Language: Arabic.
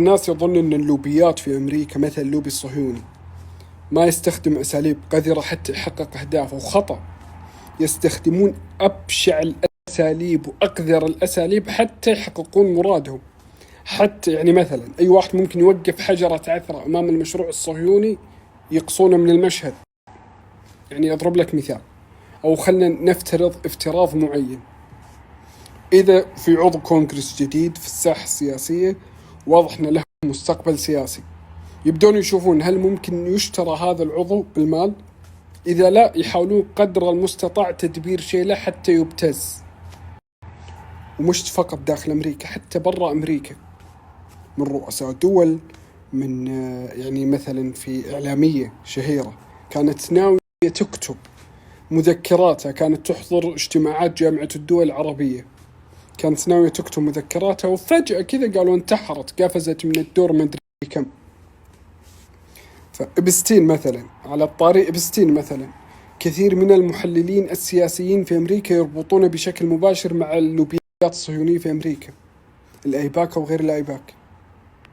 الناس يظن أن اللوبيات في أمريكا مثل اللوبي الصهيوني ما يستخدم أساليب قذرة حتى يحقق أهدافه، وخطأ. يستخدمون أبشع الأساليب وأقذر الأساليب حتى يحققون مرادهم. حتى يعني مثلا أي واحد ممكن يوقف حجرة عثرة أمام المشروع الصهيوني يقصونه من المشهد. يعني أضرب لك مثال، أو خلنا نفترض افتراض معين. إذا في عضو كونغرس جديد في الساحة السياسية واضح أن له مستقبل سياسي، يبدون يشوفون هل ممكن يشترى هذا العضو بالمال؟ إذا لا، يحاولون قدر المستطاع تدبير شيء له حتى يبتز. ومش فقط داخل أمريكا، حتى برا أمريكا من رؤساء دول، من يعني مثلا في إعلامية شهيرة كانت ناوية تكتب مذكراتها، كانت تحضر اجتماعات جامعة الدول العربية، كانت ناوية تكتب مذكراتها، وفجأة كذا قالوا انتحرت، قفزت من الدور مدري كم. فإبستين مثلا، على الطريق إبستين مثلا، كثير من المحللين السياسيين في أمريكا يربطونه بشكل مباشر مع اللوبيات الصهيونية في أمريكا، الأيباك وغير الأيباك.